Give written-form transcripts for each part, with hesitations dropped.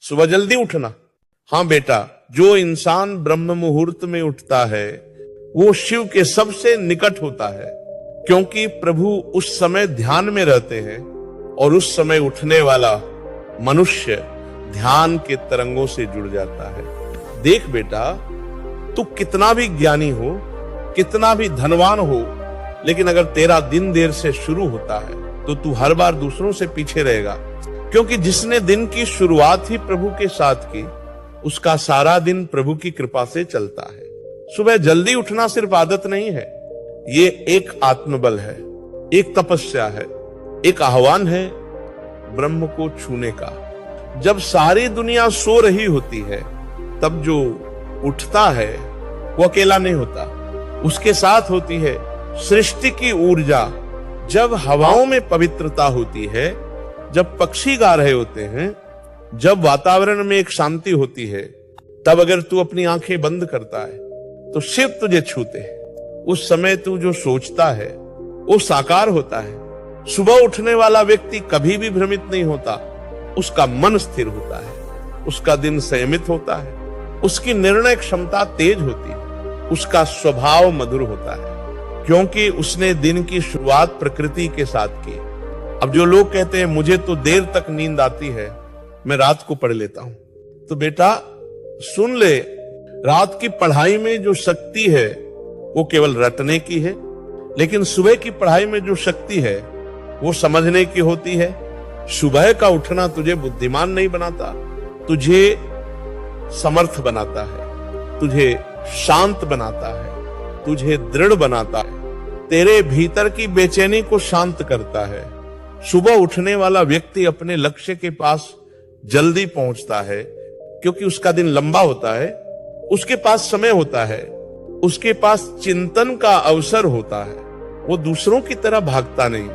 सुबह जल्दी उठना। हाँ बेटा, जो इंसान ब्रह्म मुहूर्त में उठता है वो शिव के सबसे निकट होता है, क्योंकि प्रभु उस समय ध्यान में रहते हैं और उस समय उठने वाला मनुष्य ध्यान के तरंगों से जुड़ जाता है। देख बेटा, तू कितना भी ज्ञानी हो, कितना भी धनवान हो, लेकिन अगर तेरा दिन देर से शुरू होता है तो तू हर बार दूसरों से पीछे रहेगा, क्योंकि जिसने दिन की शुरुआत ही प्रभु के साथ की उसका सारा दिन प्रभु की कृपा से चलता है। सुबह जल्दी उठना सिर्फ आदत नहीं है, ये एक आत्मबल है, एक तपस्या है, एक आह्वान है ब्रह्म को छूने का। जब सारी दुनिया सो रही होती है तब जो उठता है वो अकेला नहीं होता, उसके साथ होती है सृष्टि की ऊर्जा। जब हवाओं में पवित्रता होती है, जब पक्षी गा रहे होते हैं, जब वातावरण में एक शांति होती है, तब अगर तू अपनी आंखें बंद करता है तो शिव तुझे छूते हैं। उस समय तू जो सोचता है वो साकार होता है। सुबह उठने वाला व्यक्ति कभी भी भ्रमित नहीं होता, उसका मन स्थिर होता है, उसका दिन संयमित होता है, उसकी निर्णय क्षमता तेज होती है, उसका स्वभाव मधुर होता है, क्योंकि उसने दिन की शुरुआत प्रकृति के साथ की। अब जो लोग कहते हैं मुझे तो देर तक नींद आती है, मैं रात को पढ़ लेता हूं, तो बेटा सुन ले, रात की पढ़ाई में जो शक्ति है वो केवल रटने की है, लेकिन सुबह की पढ़ाई में जो शक्ति है वो समझने की होती है। सुबह का उठना तुझे बुद्धिमान नहीं बनाता, तुझे समर्थ बनाता है, तुझे शांत बनाता है, तुझे दृढ़ बनाता है, तेरे भीतर की बेचैनी को शांत करता है। सुबह उठने वाला व्यक्ति अपने लक्ष्य के पास जल्दी पहुंचता है, क्योंकि उसका दिन लंबा होता है, उसके पास समय होता है, उसके पास चिंतन का अवसर होता है। वो दूसरों की तरह भागता नहीं,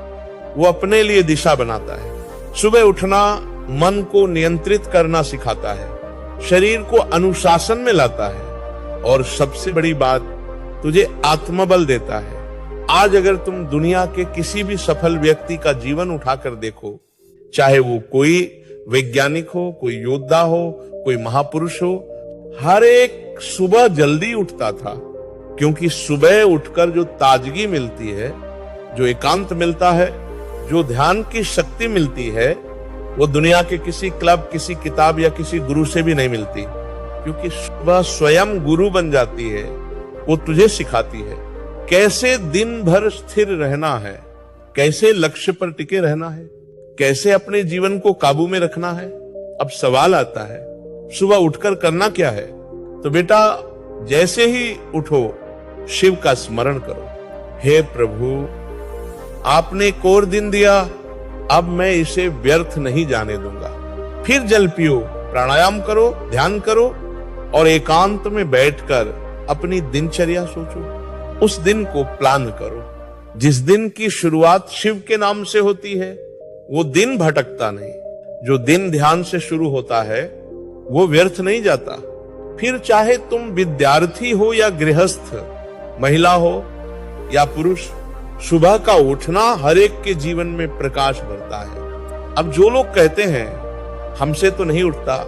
वो अपने लिए दिशा बनाता है। सुबह उठना मन को नियंत्रित करना सिखाता है, शरीर को अनुशासन में लाता है, और सबसे बड़ी बात, तुझे आत्मबल देता है। आज अगर तुम दुनिया के किसी भी सफल व्यक्ति का जीवन उठाकर देखो, चाहे वो कोई वैज्ञानिक हो, कोई योद्धा हो, कोई महापुरुष हो, हर एक सुबह जल्दी उठता था, क्योंकि सुबह उठकर जो ताजगी मिलती है, जो एकांत मिलता है, जो ध्यान की शक्ति मिलती है, वो दुनिया के किसी क्लब, किसी किताब या किसी गुरु से भी नहीं मिलती, क्योंकि सुबह स्वयं गुरु बन जाती है। वो तुझे सिखाती है कैसे दिन भर स्थिर रहना है, कैसे लक्ष्य पर टिके रहना है, कैसे अपने जीवन को काबू में रखना है। अब सवाल आता है सुबह उठकर करना क्या है? तो बेटा जैसे ही उठो शिव का स्मरण करो, हे प्रभु आपने एक और दिन दिया, अब मैं इसे व्यर्थ नहीं जाने दूंगा। फिर जल पियो, प्राणायाम करो, ध्यान करो, और एकांत में बैठकर अपनी दिनचर्या सोचो, उस दिन को प्लान करो। जिस दिन की शुरुआत शिव के नाम से होती है वो दिन भटकता नहीं, जो दिन ध्यान से शुरू होता है वो व्यर्थ नहीं जाता। फिर चाहे तुम विद्यार्थी हो या गृहस्थ, महिला हो या पुरुष, सुबह का उठना हर एक के जीवन में प्रकाश भरता है। अब जो लोग कहते हैं हमसे तो नहीं उठता,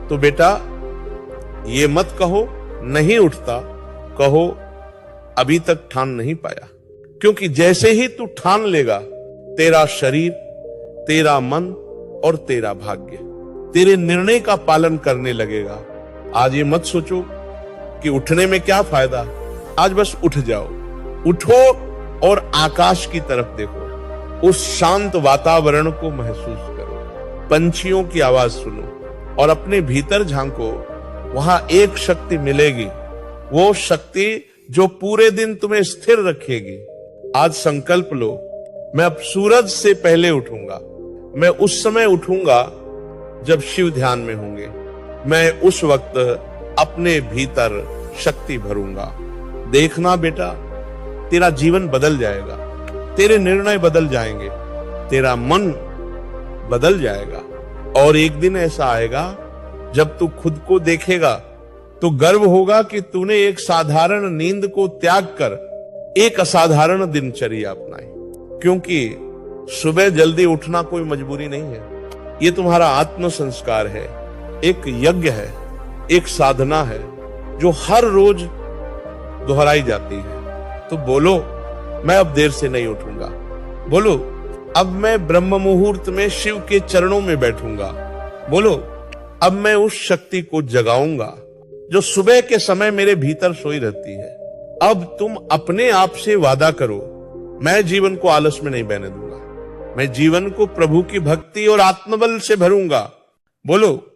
तो बेटा ये मत कहो नहीं उठता, कहो अभी तक ठान नहीं पाया। क्योंकि जैसे ही तू ठान लेगा, तेरा शरीर, तेरा मन और तेरा भाग्य तेरे निर्णय का पालन करने लगेगा। आज ये मत सोचो कि उठने में क्या फायदा, आज बस उठ जाओ, उठो और आकाश की तरफ देखो, उस शांत वातावरण को महसूस करो, पंछियों की आवाज सुनो और अपने भीतर झांको। वहां एक शक्ति मिलेगी, वो शक्ति जो पूरे दिन तुम्हें स्थिर रखेगी। आज संकल्प लो, मैं अब सूरज से पहले उठूंगा, मैं उस समय उठूंगा जब शिव ध्यान में होंगे, मैं उस वक्त अपने भीतर शक्ति भरूंगा। देखना बेटा, तेरा जीवन बदल जाएगा, तेरे निर्णय बदल जाएंगे, तेरा मन बदल जाएगा, और एक दिन ऐसा आएगा जब तू खुद को देखेगा तो गर्व होगा कि तूने एक साधारण नींद को त्याग कर एक असाधारण दिनचर्या अपनाई। क्योंकि सुबह जल्दी उठना कोई मजबूरी नहीं है, ये तुम्हारा आत्म संस्कार है, एक यज्ञ है, एक साधना है जो हर रोज दोहराई जाती है। तो बोलो, मैं अब देर से नहीं उठूंगा। बोलो, अब मैं ब्रह्म मुहूर्त में शिव के चरणों में बैठूंगा। बोलो, अब मैं उस शक्ति को जगाऊंगा जो सुबह के समय मेरे भीतर सोई रहती है। अब तुम अपने आप से वादा करो, मैं जीवन को आलस में नहीं बहने दूंगा। मैं जीवन को प्रभु की भक्ति और आत्मबल से भरूंगा। बोलो,